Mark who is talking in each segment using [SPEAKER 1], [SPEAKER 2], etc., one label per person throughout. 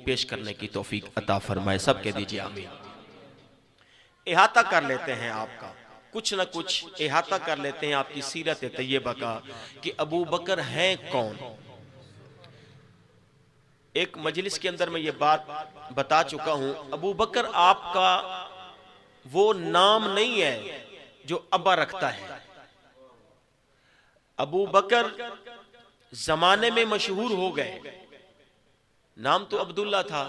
[SPEAKER 1] पेश करने की तौफीक अता फरमाए। सब कह दीजिए आमीन। इहाता कर लेते हैं आपका, कुछ न कुछ इहाता कर लेते हैं आपकी सीरत तैयबा का कि अबू बकर हैं कौन। एक मजलिस के अंदर मैं ये बात बता चुका हूं, अबू बकर आपका वो नाम नहीं है जो अब्बा रखता है। अबू बकर जमाने में मशहूर हो गए, नाम तो अब्दुल्ला था।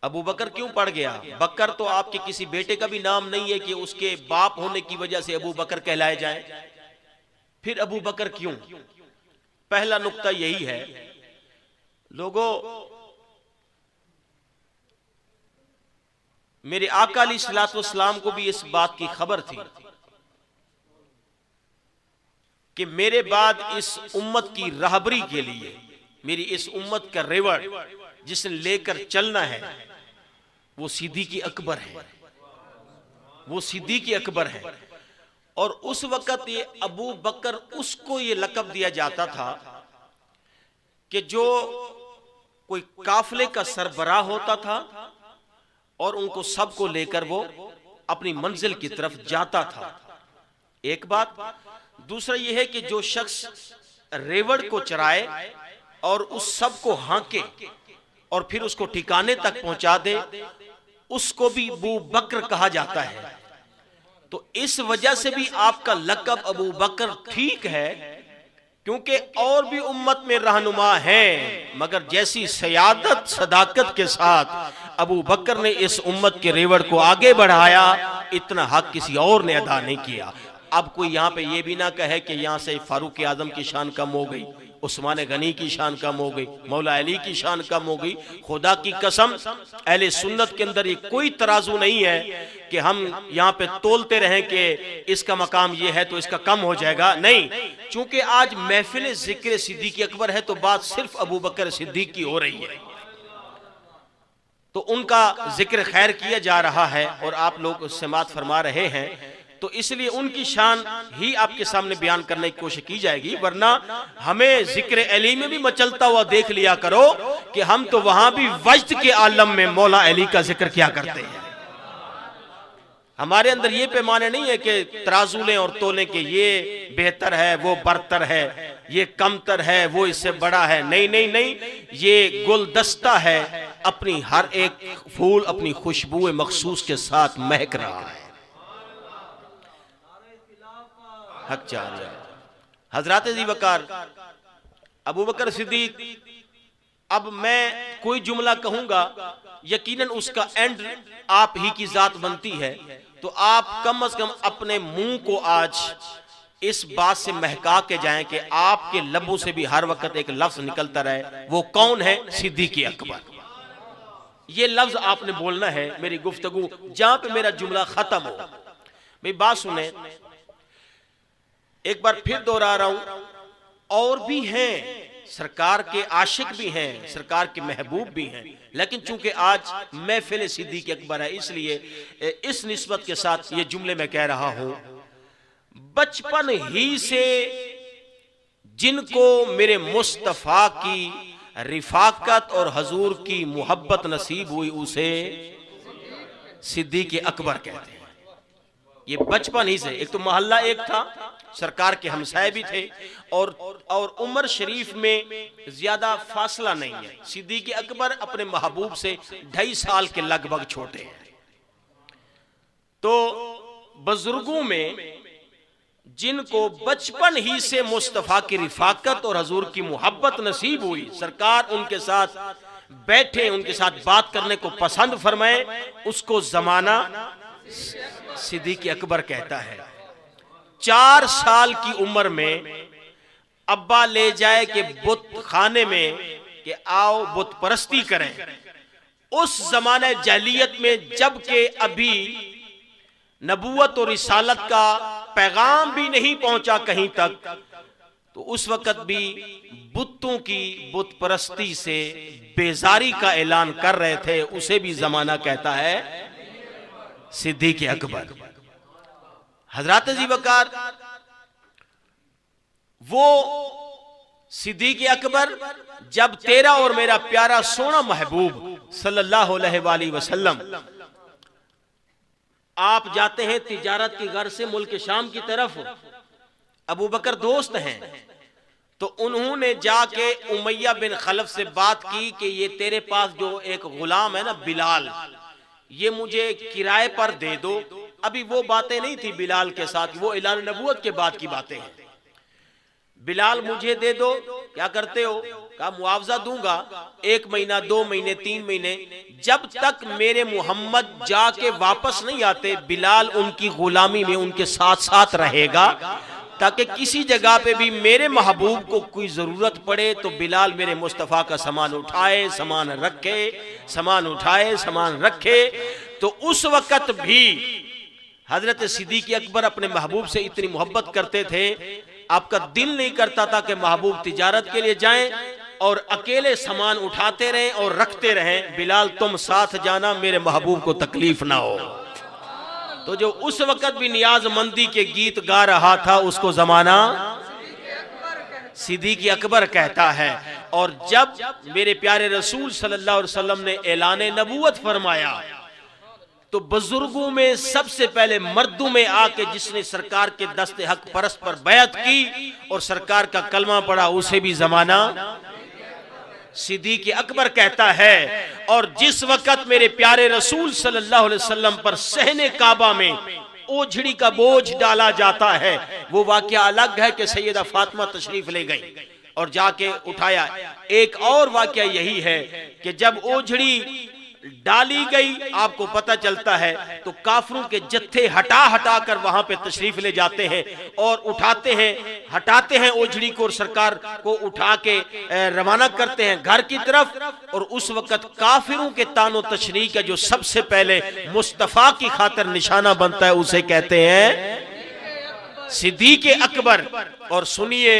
[SPEAKER 1] अबू बकर क्यों पड़ गया? बकर तो आपके किसी बेटे का भी नाम नहीं है कि उसके बाप होने की वजह से अबू बकर कहलाए जाए। फिर अबू बकर क्यों? पहला नुक्ता यही है लोगों, मेरे आका अलैहिस्सलातु वस्सलाम को भी इस बात की खबर थी कि मेरे बाद इस उम्मत की रहबरी के लिए, मेरी इस उम्मत का रेवड़ जिसने लेकर चलना है वो सिद्दीक़ अकबर है, वो सिद्दीक़ अकबर है। और उस वक्त ये अबू बकर, उसको ये लक़ब दिया जाता था कि जो कोई काफिले का सरबराह होता था और उनको सबको लेकर वो अपनी मंजिल की तरफ जाता था। एक बात। दूसरा यह है कि जो शख्स रेवड़ को चराए और उस सब को हांके और फिर उसको ठिकाने तक पहुंचा दे, उसको भी अबू बकर कहा जाता है। तो इस वजह से भी आपका लक़ब अबू बकर ठीक है, क्योंकि और भी उम्मत में रहनुमा हैं, मगर जैसी सयादत सदाकत के साथ अबू बकर ने इस उम्मत के रेवड़ को आगे बढ़ाया, इतना हक किसी और ने अदा नहीं किया। अब कोई यहाँ पे ये भी ना कहे कि यहाँ से फारूक आजम की शान कम हो गई, उस्मान गनी की शान कम हो गई, मौला अली की शान कम हो गई। खुदा की कसम, अहले सुन्नत के अंदर ये कोई तराजू नहीं है कि हम यहाँ पे तोलते रहें कि इसका मकाम ये है तो इसका कम हो जाएगा। नहीं, चूंकि आज महफिल जिक्र सिद्दीक़ अकबर है तो बात सिर्फ अबू बकर सिद्दीक़ की हो रही है, तो उनका जिक्र खैर किया जा रहा है और आप लोग समात फरमा रहे हैं, तो इसलिए उनकी शान ही आपके सामने बयान करने की कोशिश की जाएगी। वरना हमें जिक्र अली में भी मचलता हुआ देख लिया करो कि हम तो वहां भी वजद के आलम में मौला अली का जिक्र क्या करते हैं। हमारे अंदर ये पैमाने नहीं है कि तराजू लें और तोलें कि ये बेहतर है, वो बरतर है, ये कमतर है, वो इससे बड़ा है। नहीं नहीं नहीं, ये गुलदस्ता है, अपनी हर एक फूल अपनी खुशबू मखसूस के साथ महक रहा है। हक चाहिए। हजरत अबू बकर, अबू बकर सिद्दीक, अब मैं कोई जुमला कहूंगा यकीनन उसका एंड आप ही की जात बनती है, तो आप कम से कम अपने मुंह को आज इस बात से महका के जाएं कि आपके लबों से भी हर वक्त एक लफ्ज निकलता रहे, वो कौन है? सिद्दीक़ अकबर। ये लफ्ज आपने बोलना है मेरी गुफ्तगू जहां पे मेरा जुमला खत्म हो। भाई बात सुने, एक बार फिर दोहरा रहा हूं, और भी हैं सरकार के आशिक भी हैं, सरकार के महबूब भी हैं, लेकिन चूंकि आज महफिल सिद्दीक़ अकबर है इसलिए इस निस्बत के साथ ये जुमले में कह रहा हूं। बचपन ही से जिनको मेरे मुस्तफा की रिफाकत और हजूर की मोहब्बत नसीब हुई उसे सिद्दीक़ अकबर कहते हैं। ये बचपन ही से, एक तो मोहल्ला एक था, सरकार के हमसाए भी थे और उम्र शरीफ में ज्यादा फासला नहीं है। सिद्दीक़ अकबर अपने महबूब से 2.5 साल के लगभग छोटे हैं। तो बुजुर्गों में जिनको बचपन ही से मुस्तफा की रिफाकत और हजूर की मोहब्बत नसीब हुई, सरकार उनके साथ बैठे, उनके साथ बात करने को पसंद फरमाए, उसको जमाना सिद्दीक़ अकबर कहता है। 4 साल की उम्र में अब्बा ले जाए कि बुत खाने में कि आओ बुत परस्ती करें। उस जमाने जहलियत में जबकि अभी नबूवत और रिसालत का पैगाम भी नहीं पहुंचा कहीं तक, तो उस वक्त भी बुतों की बुत परस्ती से बेजारी का ऐलान कर रहे थे। उसे भी जमाना कहता है सिद्दीक़ अकबर। हजरत अबू बकर वो सिद्दीक़ अकबर जब तेरा और मेरा प्यारा सोना महबूब सल्लल्लाहु अलैहि वसल्लम आप जाते हैं तिजारत की घर से मुल्क शाम की तरफ, अबू बकर दोस्त हैं, तो उन्होंने जाके उमैया बिन खलफ से बात की कि ये तेरे पास जो एक गुलाम है ना बिलाल, ये मुझे किराए पर दे दो। अभी वो बातें नहीं थी बिलाल के साथ, वो ऐलान नबूवत के बाद की बातें हैं। बिलाल मुझे दे दो, क्या करते हो? कहा मुआवजा दूंगा, 1 महीना 2 महीने 3 महीने, जब तक मेरे मोहम्मद जाके वापस नहीं आते बिलाल उनकी गुलामी में उनके साथ साथ रहेगा, ताकि किसी जगह पे भी मेरे महबूब को कोई जरूरत पड़े तो बिलाल मेरे मुस्तफ़ा का सामान उठाए, सामान रखे, सामान उठाए, सामान रखे। तो उस वक्त भी हजरत सिद्दीक़ अकबर अपने महबूब से इतनी मोहब्बत करते थे, आपका दिल नहीं करता था कि महबूब तिजारत के लिए जाएं और अकेले सामान उठाते रहें और रखते रहें। बिलाल तुम साथ जाना, मेरे महबूब को तकलीफ ना हो। तो जो उस वक्त भी नियाजमंदी के गीत गा रहा था उसको जमाना सिद्दीक़ अकबर कहता है। और जब मेरे प्यारे रसूल सल्लल्लाहु अलैहि वसल्लम ने ऐलान नबूवत फरमाया तो बुजुर्गों में सबसे पहले मर्दों में आके जिसने सरकार के दस्ते हक परस्त पर बैत की और सरकार का कलमा पढ़ा उसे भी जमाना सिद्दीक़ अकबर कहता है। और जिस वक्त मेरे प्यारे रसूल सल्लल्लाहु अलैहि वसल्लम पर सहने काबा में ओझड़ी का बोझ डाला जाता है, वो वाकया अलग है कि सैयदा फातिमा तशरीफ ले गई और जाके उठाया। एक और वाकया यही है कि जब ओझड़ी डाली गई, आपको पता चलता है तो काफिरों के जत्थे हटा हटा कर वहां पे तशरीफ ले जाते हैं और उठाते हैं, हटाते हैं ओझड़ी को और सरकार को उठा के रवाना करते हैं घर की तरफ। और उस वक्त काफिरों के तानो तशरीह का जो सबसे पहले मुस्तफा की खातिर निशाना बनता है उसे कहते हैं सिद्दीक़ अकबर। और सुनिए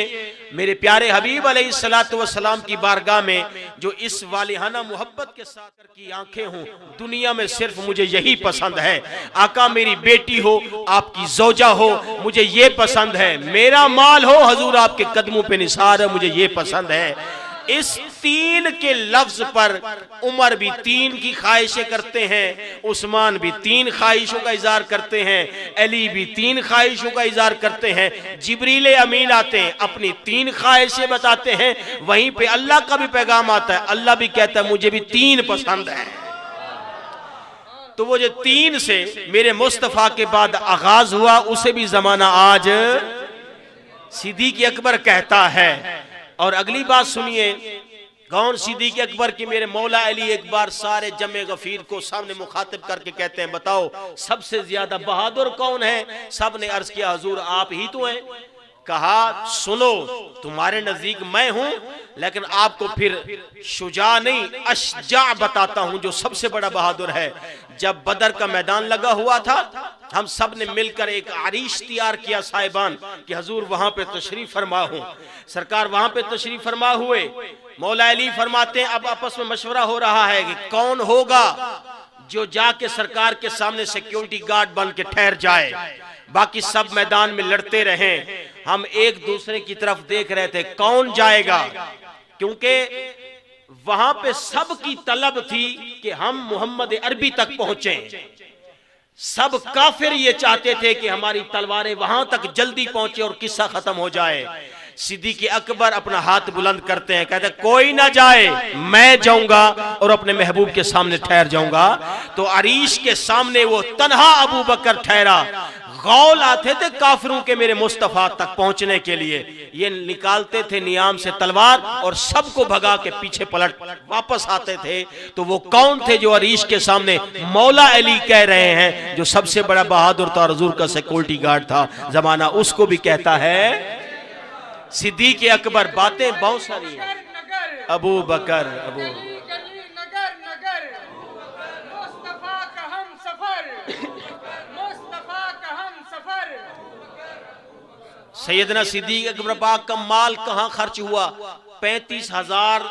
[SPEAKER 1] मेरे प्यारे हबीब अलैहिस्सलातु वस्सलाम की बारगाह में जो इस वालिहाना मोहब्बत के साथ की आंखें हों, दुनिया में सिर्फ मुझे यही पसंद है। आका मेरी बेटी हो, आपकी ज़ौजा हो, मुझे ये पसंद है। मेरा माल हो, हजूर आपके कदमों पे निसार है, मुझे ये पसंद है। इस 3 के लफ्ज पर उमर भी 3 की ख्वाहिशें करते हैं, उस्मान भी 3 ख्वाहिशों का इजहार करते हैं, अली भी 3 ख्वाहिशों का इजहार करते हैं, जिब्रील अमीन आते हैं अपनी 3 ख्वाहिशें बताते हैं। वहीं पे अल्लाह का भी पैगाम आता है, अल्लाह भी कहता है मुझे भी 3 पसंद है। तो वो जो 3 से मेरे मुस्तफा के बाद आगाज हुआ उसे भी जमाना आज सिद्दीक़ अकबर कहता है। और अगली बात सुनिए, कौन सिद्दीक़ अकबर की मेरे मौला अली एक बार सारे जमे गफीर को सामने मुखातिब करके कहते हैं बताओ सबसे ज्यादा बहादुर कौन है? सब ने अर्ज किया हुजूर आप ही तो हैं। कहा सुनो तुम्हारे नजदीक मैं हूं, लेकिन आपको फिर शुजा नहीं अशजा बताता हूं जो सबसे बड़ा बहादुर है। जब बदर का मैदान लगा हुआ था हम सब ने मिलकर एक आरिश तैयार किया साहिबान कि हजूर वहां पे तशरीफ फरमा हो। सरकार वहां पे तशरीफ फरमा हुए, मौला अली फरमाते हैं अब आपस में मशवरा हो रहा है कि कौन होगा जो जाके सरकार के सामने सिक्योरिटी गार्ड बन के ठहर जाए, बाकी सब मैदान में लड़ते रहें। हम एक दूसरे की तरफ देख रहे थे कौन जाएगा, क्योंकि वहां पे सबकी तलब थी कि हम मोहम्मद अरबी तक पहुंचे। सब काफिर ये चाहते थे कि हमारी तलवारें वहां तक जल्दी पहुंचे और किस्सा खत्म हो जाए। सिद्दीक़ अकबर अपना हाथ बुलंद करते हैं, कहते कोई ना जाए, मैं जाऊंगा और अपने महबूब के सामने ठहर जाऊंगा। तो अरीश के सामने वो तन्हा अबू बकर ठहरा। गौल आते थे काफिरों के मेरे मुस्तफा तक पहुंचने के लिए, ये निकालते थे नियाम से तलवार और सबको भगा के पीछे पलट वापस आते थे। तो वो कौन थे जो अरीश के सामने मौला अली कह रहे हैं, जो सबसे बड़ा बहादुर था, हुजूर का सिक्योरिटी गार्ड था जमाना, उसको भी कहता है सिद्दीक़ अकबर। बातें बहुत सारी हैं, अबू बकर अबू सैयदना सिद्दीक़ अकबर पाक का माल कहां खर्च हुआ? 35,000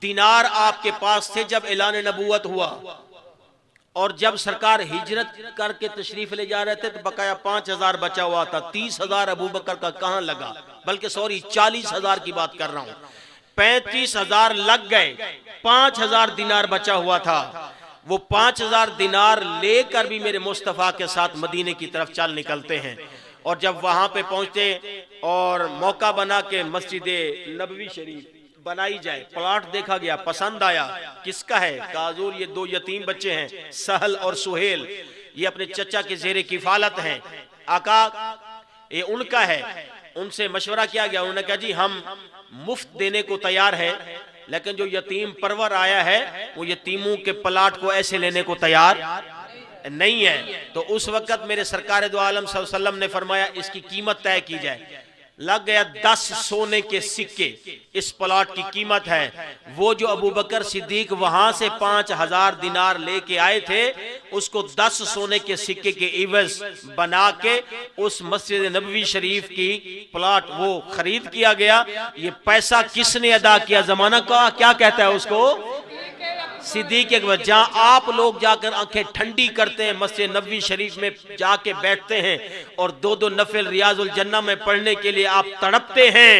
[SPEAKER 1] दिनार आपके पास थे जब ऐलान नबूवत हुआ। और जब सरकार हिजरत करके तशरीफ ले जा रहे थे तो बकाया 5,000 बचा हुआ था। 30,000 अबू बकर का कहां लगा, बल्कि सॉरी 40,000 की बात कर रहा हूं। 35,000 लग गए, 5,000 दिनार बचा हुआ था। वो 5,000 दिनार लेकर भी मेरे मुस्तफ़ा के साथ मदीने की तरफ चल निकलते हैं। और जब वहां पे पहुंचते और मौका बना के मस्जिद नबवी शरीफ बनाई जाए, प्लाट देखा गया, पसंद आया। किसका है? काजूर, ये 2 यतीम बच्चे हैं, सहल और सुहेल, ये अपने चचा के जेरे किफालत हैं। आका ये उनका है। उनसे मशवरा किया गया, उन्होंने कहा जी हम मुफ्त देने को तैयार हैं, लेकिन जो यतीम परवर आया है वो यतीमों के प्लाट को ऐसे लेने को तैयार नहीं है। तो उस वक्त मेरे सरकार दो आलम सल्लल्लाहु अलैहि वसल्लम ने फरमाया इसकी कीमत तय की जाए। लग गया 10 सोने के सिक्के, इस प्लाट की कीमत है। वो जो अबू बकर सिद्दीक वहां से 5,000 दिनार लेके आए थे, उसको 10 सोने के सिक्के के इवज बना के उस मस्जिद नबवी शरीफ की प्लाट वो खरीद किया गया। ये पैसा किसने अदा किया? जमाना का क्या कहता है उसको? सिद्दीक अकबर। जहां आप लोग जाकर आंखें ठंडी करते हैं, मस्जिद नबवी शरीफ में जाके बैठते हैं और 2-2 नफिल रियाजुल जन्ना में पढ़ने के लिए आप तड़पते हैं।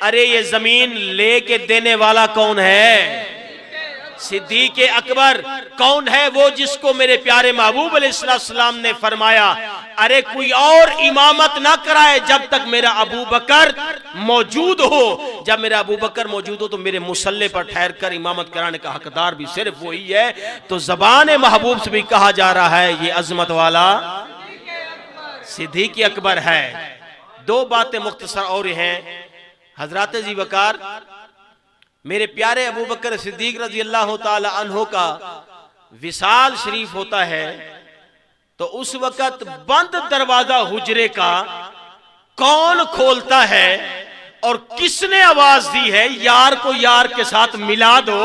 [SPEAKER 1] अरे ये जमीन लेके देने वाला कौन है? सिद्दीक अकबर। कौन है वो जिसको मेरे प्यारे महबूब अलैहिस्सलाम ने फरमाया अरे कोई और इमामत ना कराए जब तक मेरा अबू बकर मौजूद हो। जब मेरा अबू बकर मौजूद हो तो मेरे मुसल्ले पर ठहर कर इमामत कराने का हकदार भी सिर्फ वही है। तो ज़बान महबूब से भी कहा जा रहा है ये अजमत वाला सिद्दीक अकबर है। 2 बातें मुख्तसर और हैं। हजरत जी वकार मेरे प्यारे अबू बकर सिद्दीक रजी अल्लाह ताला अन्हो का विसाल शरीफ होता है, तो उस वक्त बंद दरवाजा हुजरे का कौन खोलता है और किसने आवाज दी है यार को यार के साथ मिला दो?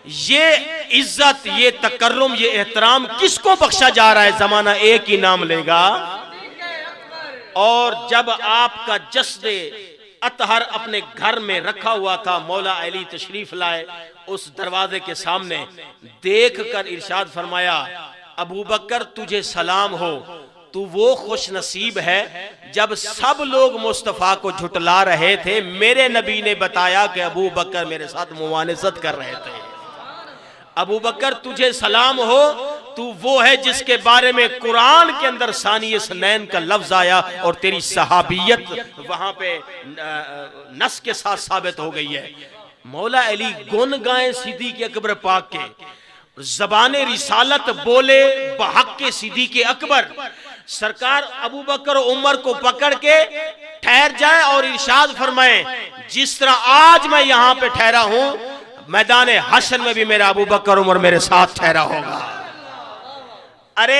[SPEAKER 1] ये इज्जत, ये तकर्रुम, ये एहतराम किसको बख्शा जा रहा है? जमाना एक ही नाम लेगा। और जब आपका जस्दे अतहर अपने घर में रखा हुआ था, मौला अली तशरीफ लाए, उस दरवाजे के सामने देख कर इरशाद फरमाया अबू बकर तुझे सलाम हो, तू वो खुश नसीब है जब सब लोग मुस्तफ़ा को झुटला रहे थे, मेरे नबी ने बताया कि अबू बकर मेरे साथ मुवानसत कर रहे थे। अबू बकर तुझे सलाम हो, तू वो है जिसके बारे में कुरान के अंदर सानिए सनैन का लफ्ज आया और तेरी सहाबियत वहां पे नस के साथ साबित हो गई है। मौला अली गुन गाए सिद्दीक अकबर पाक के, ज़बाने रिसालत बोले बहक के सिद्दीक अकबर। सरकार अबू बकर उमर को पकड़ के ठहर जाए और इरशाद फरमाए जिस तरह आज मैं यहां पे ठहरा हूं, मैदान हश्र में भी मेरा अबू बकर उमर मेरे साथ ठहरा होगा। अरे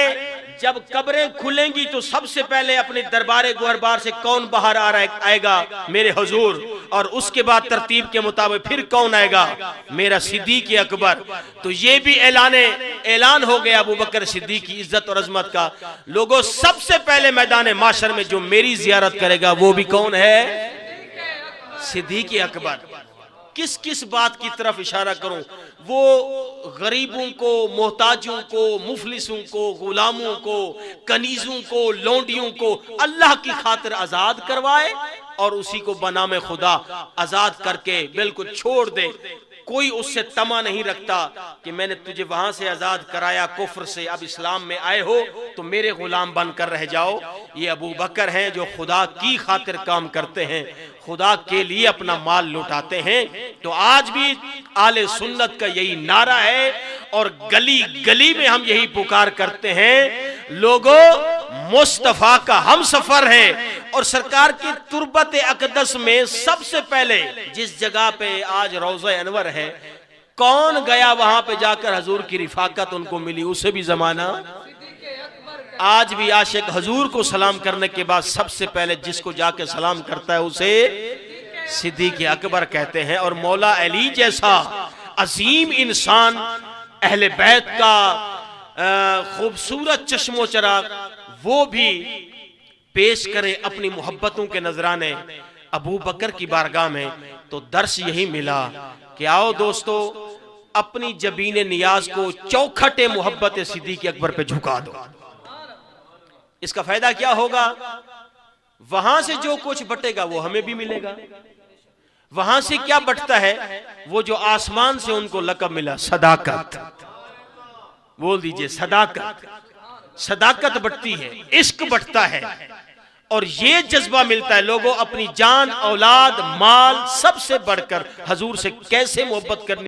[SPEAKER 1] जब कब्रें खुलेंगी तो सबसे पहले अपने दरबारे गुहरबार से कौन बाहर आएगा? मेरे हुजूर। और उसके बाद तरतीब के मुताबिक फिर कौन आएगा? मेरा सिद्दीक अकबर। तो ये भी ऐलान हो गया अबू बकर सिद्दीक की इज्जत और अजमत का। लोगों सबसे पहले मैदान माशर में जो मेरी जियारत करेगा वो भी कौन है? सिद्दीक अकबर। किस किस बात की तरफ इशारा करूं? वो गरीबों को, मोहताजों को, मुफलिसों को, गुलामों को, कनीजों को, लौंडियों को अल्लाह की खातिर आजाद करवाए और उसी को बनामे खुदा आजाद करके बिल्कुल छोड़ दे। कोई उससे तमा नहीं रखता कि मैंने तुझे वहां से आजाद कराया कुफ्र से, अब इस्लाम में आए हो तो मेरे गुलाम बनकर रह जाओ। ये अबू बकर हैं जो खुदा की खातिर काम करते हैं, खुदा के लिए अपना माल लुटाते हैं। तो आज भी आले सुन्नत का यही नारा है और गली गली में हम यही पुकार करते हैं, लोगों मुस्तफा का हम सफर है। और सरकार की तुरबत अकदस में सबसे पहले जिस जगह पे आज रोज़ा अनवर है, कौन गया वहां पे जाकर हजूर की रिफाकत उनको मिली? उसे भी जमाना। आज भी आशिक हजूर को सलाम करने के बाद सबसे पहले जिसको जाके सलाम करता है उसे सिद्दीक अकबर कहते हैं। और मौला अली जैसा अजीम इंसान, अहले बैत का खूबसूरत चश्मो चराग, वो भी पेश करें अपनी मोहब्बतों के नजराने अबू बकर की बारगाह में, तो दर्श यही मिला कि आओ दोस्तों अपनी जबीन नियाज को चौखटे मोहब्बत सिद्दीक अकबर पे झुका दो। इसका फायदा क्या होगा? वहां से जो कुछ बटेगा वो हमें भी मिलेगा। वहां से क्या बढ़ता है? वो जो आसमान से उनको लक़ब मिला, सदाकत। बोल दीजिए सदाकत। सदाकत बढ़ती है, इश्क बढ़ता है, और ये जज्बा मिलता है लोगों अपनी जान, औलाद, माल सबसे बढ़कर हजूर से कैसे मोहब्बत करनी।